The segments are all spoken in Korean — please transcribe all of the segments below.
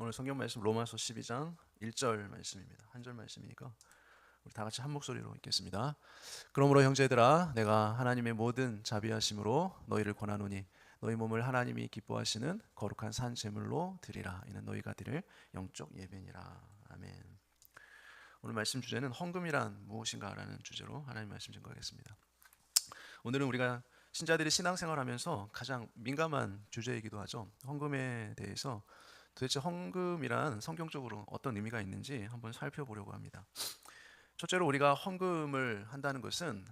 오늘 성경 말씀 로마서 12장 1절 말씀입니다. 한 절 말씀이니까 우리 다 같이 한 목소리로 읽겠습니다. 그러므로 형제들아 내가 하나님의 모든 자비하심으로 너희를 권하노니 너희 몸을 하나님이 기뻐하시는 거룩한 산 제물로 드리라. 이는 너희가 드릴 영적 예배니라. 아멘. 오늘 말씀 주제는 헌금이란 무엇인가라는 주제로 하나님 말씀 증거하겠습니다. 오늘은 우리가 신자들이 신앙생활하면서 가장 민감한 주제이기도 하죠. 헌금에 대해서 도대체 헌금이란 성경적으로 어떤 의미가 있는지 한번 살펴보려고 합니다. 첫째로 우리가 헌금을 한다는 것은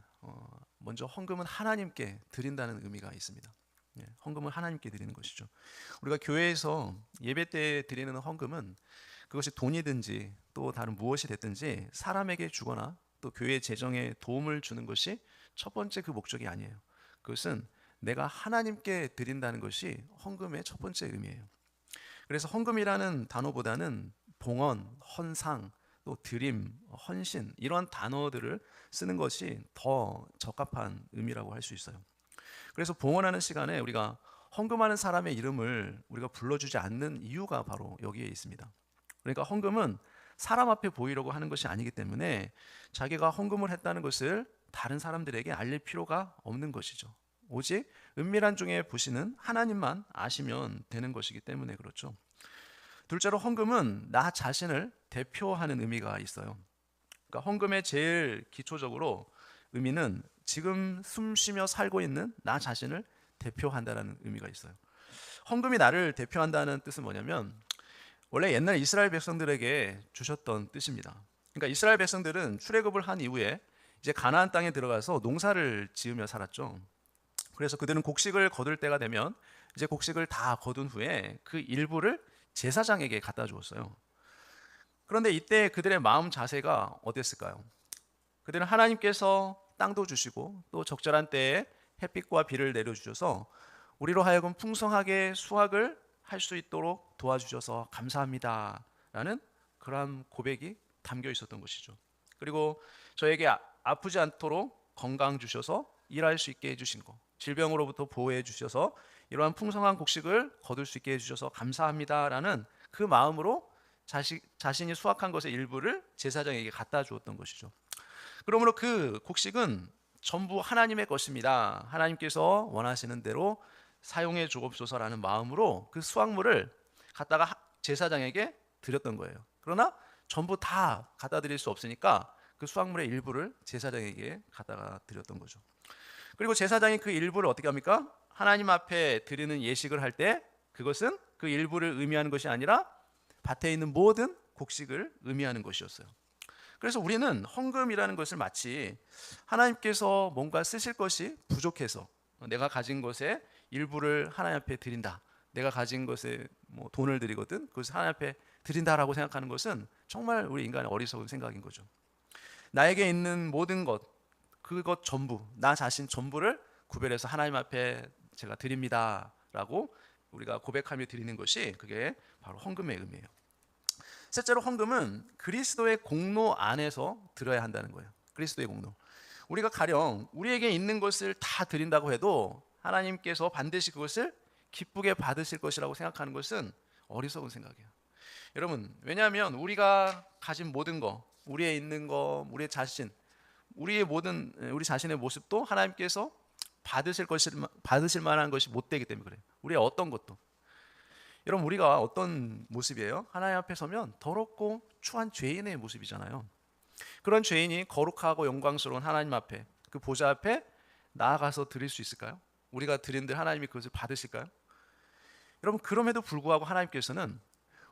먼저 헌금은 하나님께 드린다는 의미가 있습니다. 헌금은 하나님께 드리는 것이죠. 우리가 교회에서 예배 때 드리는 헌금은 그것이 돈이든지 또 다른 무엇이 됐든지 사람에게 주거나 또 교회 재정에 도움을 주는 것이 첫 번째 그 목적이 아니에요. 그것은 내가 하나님께 드린다는 것이 헌금의 첫 번째 의미예요. 그래서 헌금이라는 단어보다는 봉헌, 헌상, 또 드림, 헌신 이런 단어들을 쓰는 것이 더 적합한 의미라고 할 수 있어요. 그래서 봉헌하는 시간에 우리가 헌금하는 사람의 이름을 우리가 불러주지 않는 이유가 바로 여기에 있습니다. 그러니까 헌금은 사람 앞에 보이려고 하는 것이 아니기 때문에 자기가 헌금을 했다는 것을 다른 사람들에게 알릴 필요가 없는 것이죠. 오직 은밀한 중에 보시는 하나님만 아시면 되는 것이기 때문에 그렇죠. 둘째로 헌금은 나 자신을 대표하는 의미가 있어요. 그러니까 헌금의 제일 기초적으로 의미는 지금 숨 쉬며 살고 있는 나 자신을 대표한다는 의미가 있어요. 헌금이 나를 대표한다는 뜻은 뭐냐면 원래 옛날 이스라엘 백성들에게 주셨던 뜻입니다. 그러니까 이스라엘 백성들은 출애굽을 한 이후에 이제 가나안 땅에 들어가서 농사를 지으며 살았죠. 그래서 그들은 곡식을 거둘 때가 되면 이제 곡식을 다 거둔 후에 그 일부를 제사장에게 갖다 주었어요. 그런데 이때 그들의 마음 자세가 어땠을까요? 그들은 하나님께서 땅도 주시고 또 적절한 때에 햇빛과 비를 내려주셔서 우리로 하여금 풍성하게 수확을 할 수 있도록 도와주셔서 감사합니다 라는 그러한 고백이 담겨 있었던 것이죠. 그리고 저에게 아프지 않도록 건강 주셔서 일할 수 있게 해주신 것, 질병으로부터 보호해 주셔서 이러한 풍성한 곡식을 거둘 수 있게 해주셔서 감사합니다라는 그 마음으로 자신이 수확한 것의 일부를 제사장에게 갖다 주었던 것이죠. 그러므로 그 곡식은 전부 하나님의 것입니다. 하나님께서 원하시는 대로 사용해 주옵소서라는 마음으로 그 수확물을 갖다가 제사장에게 드렸던 거예요. 그러나 전부 다 갖다 드릴 수 없으니까 그 수확물의 일부를 제사장에게 갖다가 드렸던 거죠. 그리고 제사장이 그 일부를 어떻게 합니까? 하나님 앞에 드리는 예식을 할 때 그것은 그 일부를 의미하는 것이 아니라 밭에 있는 모든 곡식을 의미하는 것이었어요. 그래서 우리는 헌금이라는 것을 마치 하나님께서 뭔가 쓰실 것이 부족해서 내가 가진 것의 일부를 하나님 앞에 드린다. 내가 가진 것에 돈을 드리거든 그것을 하나님 앞에 드린다라고 생각하는 것은 정말 우리 인간의 어리석은 생각인 거죠. 나에게 있는 모든 것, 그것 전부, 나 자신 전부를 구별해서 하나님 앞에 제가 드립니다라고 우리가 고백하며 드리는 것이 그게 바로 헌금의 의미예요. 셋째로 헌금은 그리스도의 공로 안에서 드려야 한다는 거예요. 그리스도의 공로. 우리가 가령 우리에게 있는 것을 다 드린다고 해도 하나님께서 반드시 그것을 기쁘게 받으실 것이라고 생각하는 것은 어리석은 생각이에요. 여러분, 왜냐하면 우리가 가진 모든 거, 우리의 있는 거, 우리의 자신, 우리 자신의 모습도 하나님께서 받으실 만한 것이 못 되기 때문에 그래요. 우리의 어떤 것도. 여러분, 우리가 어떤 모습이에요? 하나님 앞에 서면 더럽고 추한 죄인의 모습이잖아요. 그런 죄인이 거룩하고 영광스러운 하나님 앞에, 그 보좌 앞에 나아가서 드릴 수 있을까요? 우리가 드린들 하나님이 그것을 받으실까요? 여러분, 그럼에도 불구하고 하나님께서는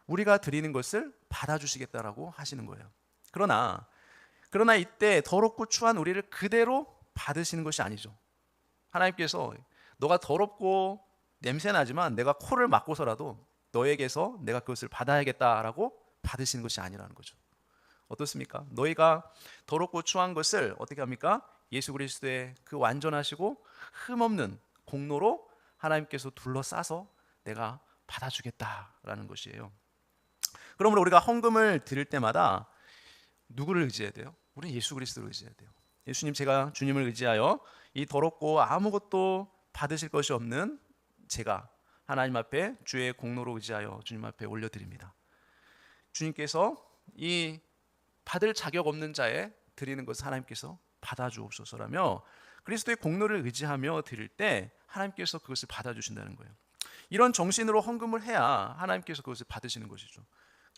우리가 드리는 것을 받아주시겠다라고 하시는 거예요. 그러나 이때 더럽고 추한 우리를 그대로 받으시는 것이 아니죠. 하나님께서 너가 더럽고 냄새나지만 내가 코를 막고서라도 너에게서 내가 그것을 받아야겠다라고 받으시는 것이 아니라는 거죠. 어떻습니까? 너희가 더럽고 추한 것을 어떻게 합니까? 예수 그리스도의 그 완전하시고 흠없는 공로로 하나님께서 둘러싸서 내가 받아주겠다라는 것이에요. 그러므로 우리가 헌금을 드릴 때마다 누구를 의지해야 돼요? 우리는 예수 그리스도를 의지해야 돼요. 예수님, 제가 주님을 의지하여 이 더럽고 아무것도 받으실 것이 없는 제가 하나님 앞에 주의 공로로 의지하여 주님 앞에 올려드립니다. 주님께서 이 받을 자격 없는 자에 드리는 것을 하나님께서 받아주옵소서라며 그리스도의 공로를 의지하며 드릴 때 하나님께서 그것을 받아주신다는 거예요. 이런 정신으로 헌금을 해야 하나님께서 그것을 받으시는 것이죠.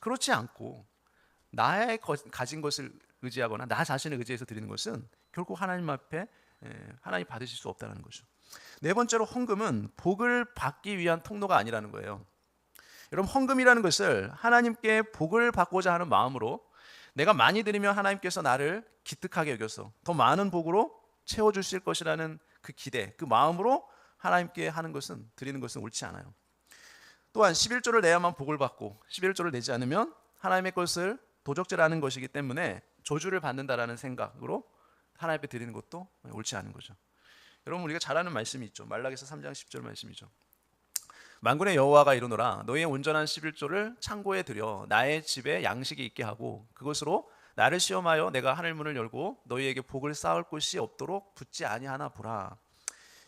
그렇지 않고 나의 가진 것을 의지하거나 나 자신을 의지해서 드리는 것은 결국 하나님 앞에 하나님 받으실 수 없다는 거죠. 네 번째로 헌금은 복을 받기 위한 통로가 아니라는 거예요. 여러분, 헌금이라는 것을 하나님께 복을 받고자 하는 마음으로 내가 많이 드리면 하나님께서 나를 기특하게 여겨서 더 많은 복으로 채워주실 것이라는 그 기대, 그 마음으로 하나님께 하는 것은, 드리는 것은 옳지 않아요. 또한 11조를 내야만 복을 받고 11조를 내지 않으면 하나님의 것을 도적질하는 것이기 때문에 저주를 받는다라는 생각으로 하나님 앞에 드리는 것도 옳지 않은 거죠. 여러분, 우리가 잘 아는 말씀이 있죠. 말라기서 3장 10절 말씀이죠. 만군의 여호와가 이르노라 너희의 온전한 11조를 창고에 들여 나의 집에 양식이 있게 하고 그것으로 나를 시험하여 내가 하늘 문을 열고 너희에게 복을 쌓을 곳이 없도록 붙지 아니하나 보라.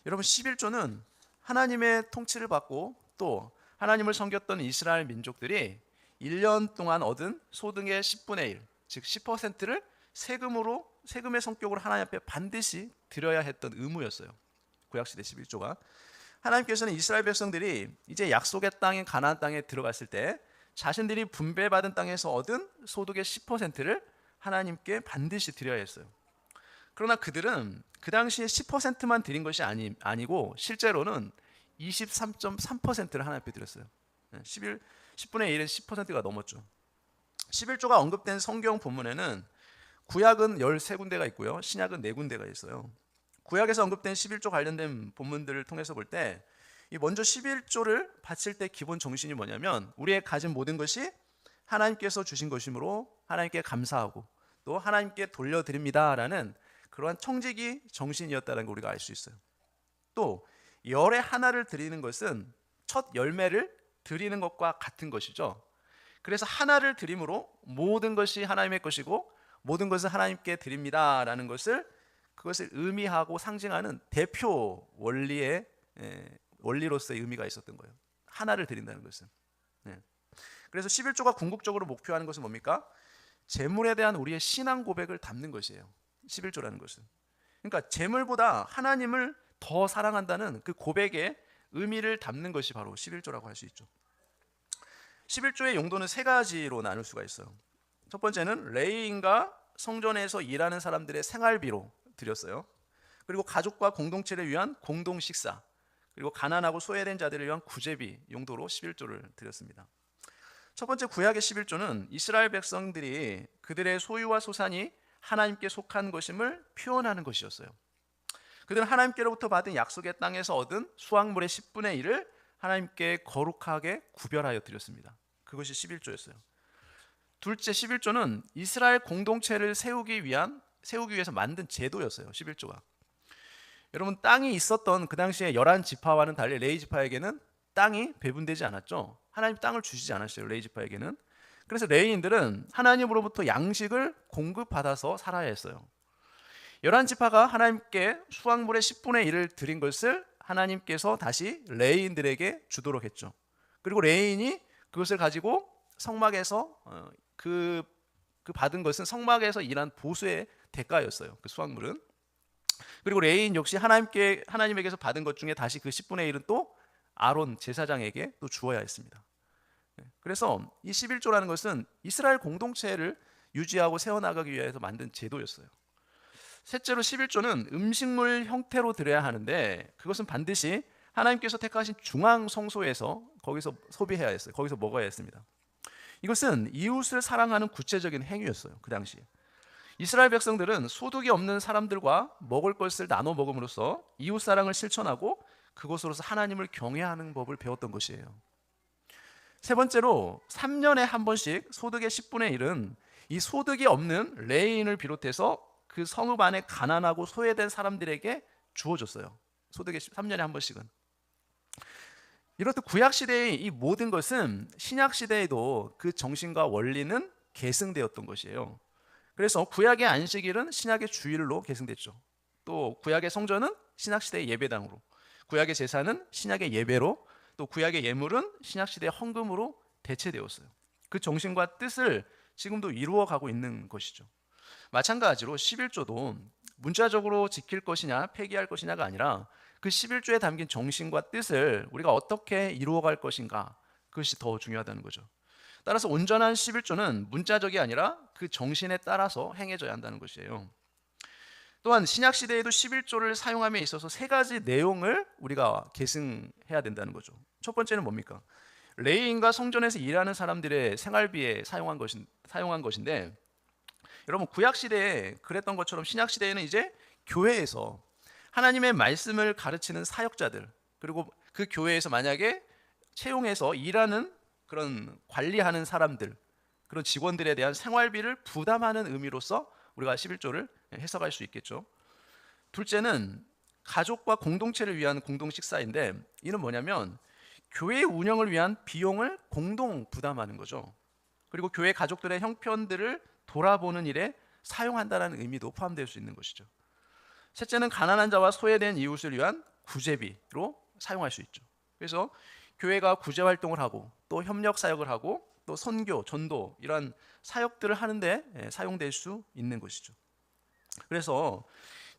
여러분, 11조는 하나님의 통치를 받고 또 하나님을 섬겼던 이스라엘 민족들이 1년 동안 얻은 소득의 10분의 1, 즉 10%를 세금의 성격으로 하나님 앞에 반드시 드려야 했던 의무였어요. 구약시대 11조가. 하나님께서는 이스라엘 백성들이 이제 약속의 땅인 가나안 땅에 들어갔을 때 자신들이 분배받은 땅에서 얻은 소득의 10%를 하나님께 반드시 드려야 했어요. 그러나 그들은 그 당시에 10%만 드린 것이 아니고 실제로는 23.3%를 하나님 앞에 드렸어요. 10분의 1은 10%가 넘었죠. 11조가 언급된 성경 본문에는 구약은 13군데가 있고요, 신약은 4군데가 있어요. 구약에서 언급된 11조 관련된 본문들을 통해서 볼 때 먼저 11조를 바칠 때 기본 정신이 뭐냐면 우리의 가진 모든 것이 하나님께서 주신 것이므로 하나님께 감사하고 또 하나님께 돌려드립니다라는 그러한 청지기 정신이었다는 걸 우리가 알 수 있어요. 또 열의 하나를 드리는 것은 첫 열매를 드리는 것과 같은 것이죠. 그래서 하나를 드림으로 모든 것이 하나님의 것이고 모든 것을 하나님께 드립니다라는 그것을 의미하고 상징하는 대표 원리로서의 의미가 있었던 거예요. 하나를 드린다는 것은. 그래서 11조가 궁극적으로 목표하는 것은 뭡니까? 재물에 대한 우리의 신앙 고백을 담는 것이에요. 11조라는 것은. 그러니까 재물보다 하나님을 더 사랑한다는 그 고백의 의미를 담는 것이 바로 11조라고 할 수 있죠. 11조의 용도는 3가지로 나눌 수가 있어요. 첫 번째는 레위인과 성전에서 일하는 사람들의 생활비로 드렸어요. 그리고 가족과 공동체를 위한 공동 식사, 그리고 가난하고 소외된 자들을 위한 구제비 용도로 11조를 드렸습니다. 첫 번째 구약의 11조는 이스라엘 백성들이 그들의 소유와 소산이 하나님께 속한 것임을 표현하는 것이었어요. 그들은 하나님께로부터 받은 약속의 땅에서 얻은 수확물의 10분의 1을 하나님께 거룩하게 구별하여 드렸습니다. 그것이 11조였어요. 둘째, 11조는 이스라엘 공동체를 세우기 위해서 만든 제도였어요. 11조가. 여러분, 땅이 있었던 그 당시에 11지파와는 달리 레위 지파에게는 땅이 배분되지 않았죠. 하나님 땅을 주시지 않았어요, 레위 지파에게는. 그래서 레위인들은 하나님으로부터 양식을 공급받아서 살아야 했어요. 11지파가 하나님께 수확물의 10분의 1을 드린 것을 하나님께서 다시 레위인들에게 주도록 했죠. 그리고 레위인이 그것을 가지고 성막에서 그 받은 것은 성막에서 일한 보수의 대가였어요. 그 수확물은. 그리고 레위인 역시 하나님에게서 받은 것 중에 다시 그 10분의 1은 또 아론 제사장에게 또 주어야 했습니다. 그래서 이 11조라는 것은 이스라엘 공동체를 유지하고 세워나가기 위해서 만든 제도였어요. 셋째로 11조는 음식물 형태로 드려야 하는데 그것은 반드시 하나님께서 택하신 중앙 성소에서 거기서 소비해야 했어요. 거기서 먹어야 했습니다. 이것은 이웃을 사랑하는 구체적인 행위였어요. 그 당시에 이스라엘 백성들은 소득이 없는 사람들과 먹을 것을 나눠 먹음으로써 이웃 사랑을 실천하고 그것으로서 하나님을 경외하는 법을 배웠던 것이에요. 세 번째로 3년에 한 번씩 소득의 10분의 1은 이 소득이 없는 레위인을 비롯해서 그 성읍 안에 가난하고 소외된 사람들에게 주어졌어요. 소득의 3년에 한 번씩은. 이렇듯 구약시대의 이 모든 것은 신약시대에도 그 정신과 원리는 계승되었던 것이에요. 그래서 구약의 안식일은 신약의 주일로 계승됐죠. 또 구약의 성전은 신약시대의 예배당으로, 구약의 제사는 신약의 예배로, 또 구약의 예물은 신약시대의 헌금으로 대체되었어요. 그 정신과 뜻을 지금도 이루어 가고 있는 것이죠. 마찬가지로 11조도 문자적으로 지킬 것이냐 폐기할 것이냐가 아니라 그 11조에 담긴 정신과 뜻을 우리가 어떻게 이루어 갈 것인가, 그것이 더 중요하다는 거죠. 따라서 온전한 11조는 문자적이 아니라 그 정신에 따라서 행해져야 한다는 것이에요. 또한 신약 시대에도 11조를 사용함에 있어서 세 가지 내용을 우리가 계승해야 된다는 거죠. 첫 번째는 뭡니까? 레위인과 성전에서 일하는 사람들의 생활비에 사용한 것인데, 여러분 구약 시대에 그랬던 것처럼 신약 시대에는 이제 교회에서 하나님의 말씀을 가르치는 사역자들, 그리고 그 교회에서 만약에 채용해서 일하는 그런 관리하는 사람들, 그런 직원들에 대한 생활비를 부담하는 의미로서 우리가 11조를 해석할 수 있겠죠. 둘째는 가족과 공동체를 위한 공동 식사인데, 이는 뭐냐면 교회 운영을 위한 비용을 공동 부담하는 거죠. 그리고 교회 가족들의 형편들을 돌아보는 일에 사용한다는 의미도 포함될 수 있는 것이죠. 셋째는 가난한 자와 소외된 이웃을 위한 구제비로 사용할 수 있죠. 그래서 교회가 구제 활동을 하고 또 협력 사역을 하고 또 선교, 전도 이런 사역들을 하는데 사용될 수 있는 것이죠. 그래서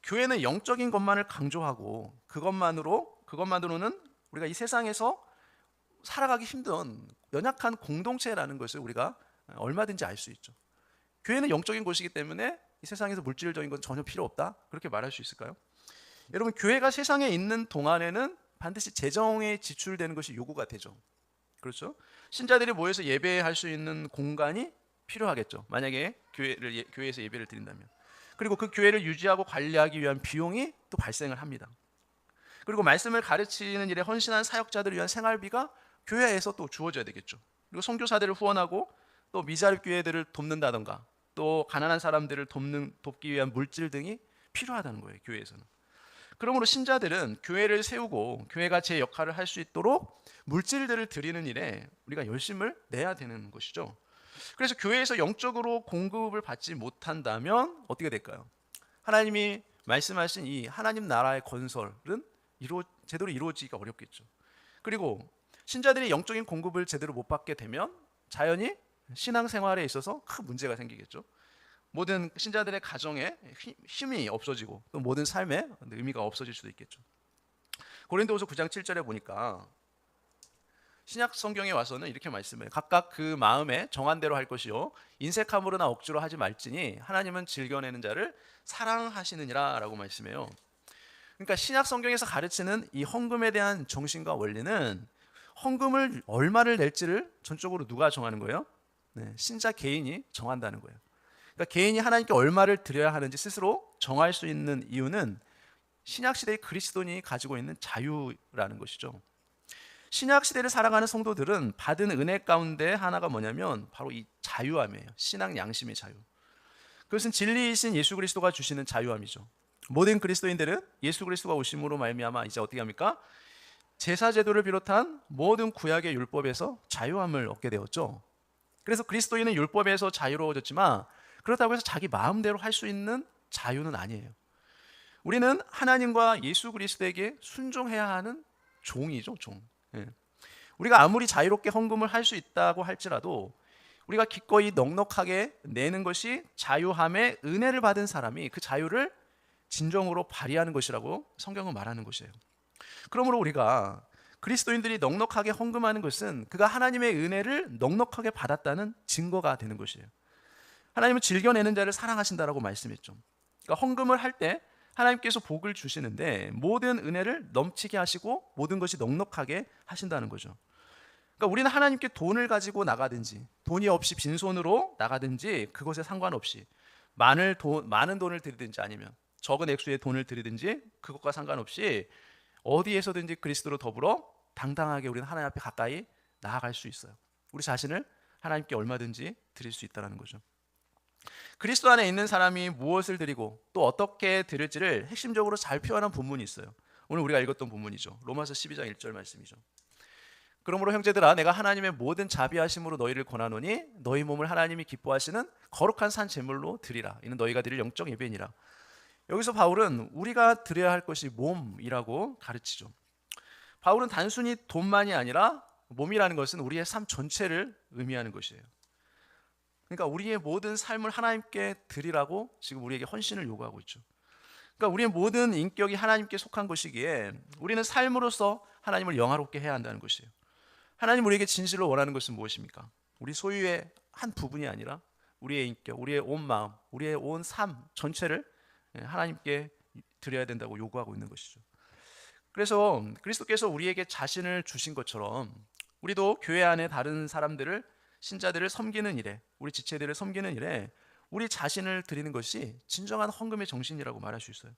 교회는 영적인 것만을 강조하고 그것만으로는 우리가 이 세상에서 살아가기 힘든 연약한 공동체라는 것을 우리가 얼마든지 알 수 있죠. 교회는 영적인 곳이기 때문에 이 세상에서 물질적인 건 전혀 필요 없다, 그렇게 말할 수 있을까요? 여러분, 교회가 세상에 있는 동안에는 반드시 재정에 지출되는 것이 요구가 되죠. 그렇죠? 신자들이 모여서 예배할 수 있는 공간이 필요하겠죠. 만약에 교회에서 예배를 드린다면. 그리고 그 교회를 유지하고 관리하기 위한 비용이 또 발생을 합니다. 그리고 말씀을 가르치는 일에 헌신한 사역자들을 위한 생활비가 교회에서 또 주어져야 되겠죠. 그리고 선교사들을 후원하고 또 미자립 교회들을 돕는다던가 또 가난한 사람들을 돕기 위한 물질 등이 필요하다는 거예요, 교회에서는. 그러므로 신자들은 교회를 세우고 교회가 제 역할을 할 수 있도록 물질들을 드리는 일에 우리가 열심을 내야 되는 것이죠. 그래서 교회에서 영적으로 공급을 받지 못한다면 어떻게 될까요? 하나님이 말씀하신 이 하나님 나라의 건설은 제대로 이루어지기가 어렵겠죠. 그리고 신자들이 영적인 공급을 제대로 못 받게 되면 자연히 신앙생활에 있어서 큰 문제가 생기겠죠. 모든 신자들의 가정에 힘이 없어지고 또 모든 삶에 의미가 없어질 수도 있겠죠. 고린도후서 9장 7절에 보니까 신약 성경에 와서는 이렇게 말씀해요. 각각 그 마음에 정한 대로 할 것이요 인색함으로나 억지로 하지 말지니 하나님은 즐겨내는 자를 사랑하시느니라 라고 말씀해요. 그러니까 신약 성경에서 가르치는 이 헌금에 대한 정신과 원리는 헌금을 얼마를 낼지를 전적으로 누가 정하는 거예요? 신자 개인이 정한다는 거예요. 그러니까 개인이 하나님께 얼마를 드려야 하는지 스스로 정할 수 있는 이유는 신약시대의 그리스도인이 가지고 있는 자유라는 것이죠. 신약시대를 살아가는 성도들은 받은 은혜 가운데 하나가 뭐냐면 바로 이 자유함이에요. 신앙 양심의 자유. 그것은 진리이신 예수 그리스도가 주시는 자유함이죠. 모든 그리스도인들은 예수 그리스도가 오심으로 말미암아 이제 어떻게 합니까? 제사 제도를 비롯한 모든 구약의 율법에서 자유함을 얻게 되었죠. 그래서 그리스도인은 율법에서 자유로워졌지만 그렇다고 해서 자기 마음대로 할 수 있는 자유는 아니에요. 우리는 하나님과 예수 그리스도에게 순종해야 하는 종이죠, 종. 우리가 아무리 자유롭게 헌금을 할 수 있다고 할지라도 우리가 기꺼이 넉넉하게 내는 것이 자유함의 은혜를 받은 사람이 그 자유를 진정으로 발휘하는 것이라고 성경은 말하는 것이에요. 그러므로 우리가 그리스도인들이 넉넉하게 헌금하는 것은 그가 하나님의 은혜를 넉넉하게 받았다는 증거가 되는 것이에요. 하나님은 즐겨내는 자를 사랑하신다라고 말씀했죠. 그러니까 헌금을 할 때 하나님께서 복을 주시는데 모든 은혜를 넘치게 하시고 모든 것이 넉넉하게 하신다는 거죠. 그러니까 우리는 하나님께 돈을 가지고 나가든지 돈이 없이 빈손으로 나가든지 그것에 상관없이 많은 돈을 드리든지 아니면 적은 액수의 돈을 드리든지 그것과 상관없이 어디에서든지 그리스도로 더불어 당당하게 우리는 하나님 앞에 가까이 나아갈 수 있어요. 우리 자신을 하나님께 얼마든지 드릴 수 있다는 거죠. 그리스도 안에 있는 사람이 무엇을 드리고 또 어떻게 드릴지를 핵심적으로 잘 표현한 본문이 있어요. 오늘 우리가 읽었던 본문이죠. 로마서 12장 1절 말씀이죠. 그러므로 형제들아 내가 하나님의 모든 자비하심으로 너희를 권하노니 너희 몸을 하나님이 기뻐하시는 거룩한 산 제물로 드리라. 이는 너희가 드릴 영적 예배니라. 여기서 바울은 우리가 드려야 할 것이 몸이라고 가르치죠. 바울은 단순히 돈만이 아니라 몸이라는 것은 우리의 삶 전체를 의미하는 것이에요. 그러니까 우리의 모든 삶을 하나님께 드리라고 지금 우리에게 헌신을 요구하고 있죠. 그러니까 우리의 모든 인격이 하나님께 속한 것이기에 우리는 삶으로서 하나님을 영화롭게 해야 한다는 것이에요. 하나님 우리에게 진실로 원하는 것은 무엇입니까? 우리 소유의 한 부분이 아니라 우리의 인격, 우리의 온 마음, 우리의 온 삶 전체를 하나님께 드려야 된다고 요구하고 있는 것이죠. 그래서 그리스도께서 우리에게 자신을 주신 것처럼 우리도 교회 안에 다른 사람들을, 신자들을 섬기는 일에, 우리 지체들을 섬기는 일에 우리 자신을 드리는 것이 진정한 헌금의 정신이라고 말할 수 있어요.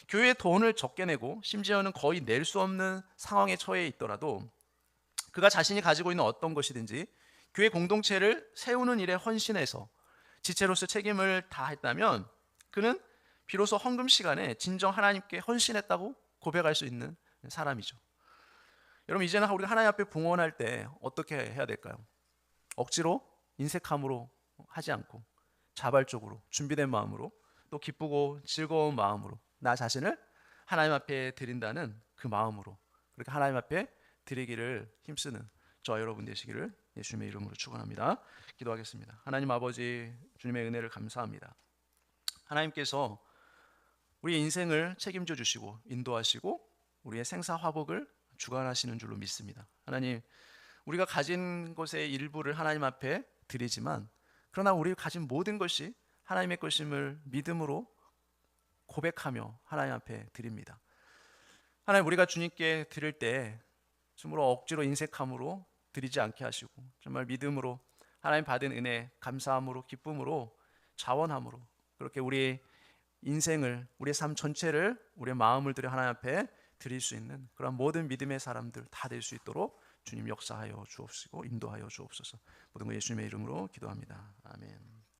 교회에 돈을 적게 내고 심지어는 거의 낼 수 없는 상황에 처해 있더라도 그가 자신이 가지고 있는 어떤 것이든지 교회 공동체를 세우는 일에 헌신해서 지체로서 책임을 다했다면 그는 비로소 헌금 시간에 진정 하나님께 헌신했다고 고백할 수 있는 사람이죠. 여러분, 이제는 우리가 하나님 앞에 봉헌할 때 어떻게 해야 될까요? 억지로 인색함으로 하지 않고 자발적으로 준비된 마음으로, 또 기쁘고 즐거운 마음으로 나 자신을 하나님 앞에 드린다는 그 마음으로 그렇게 하나님 앞에 드리기를 힘쓰는 저 여러분 되시기를 예수님의 이름으로 축원합니다. 기도하겠습니다. 하나님 아버지, 주님의 은혜를 감사합니다. 하나님께서 우리의 인생을 책임져 주시고 인도하시고 우리의 생사화복을 주관하시는 줄로 믿습니다. 하나님, 우리가 가진 것의 일부를 하나님 앞에 드리지만 그러나 우리가 가진 모든 것이 하나님의 것임을 믿음으로 고백하며 하나님 앞에 드립니다. 하나님, 우리가 주님께 드릴 때 정말로 억지로 인색함으로 드리지 않게 하시고 정말 믿음으로 하나님 받은 은혜, 감사함으로, 기쁨으로, 자원함으로 그렇게 우리 인생을, 우리의 삶 전체를, 우리의 마음을 들여 하나님 앞에 드릴 수 있는 그런 모든 믿음의 사람들 다 될 수 있도록 주님 역사하여 주옵시고 인도하여 주옵소서. 모든 것 예수님의 이름으로 기도합니다. 아멘.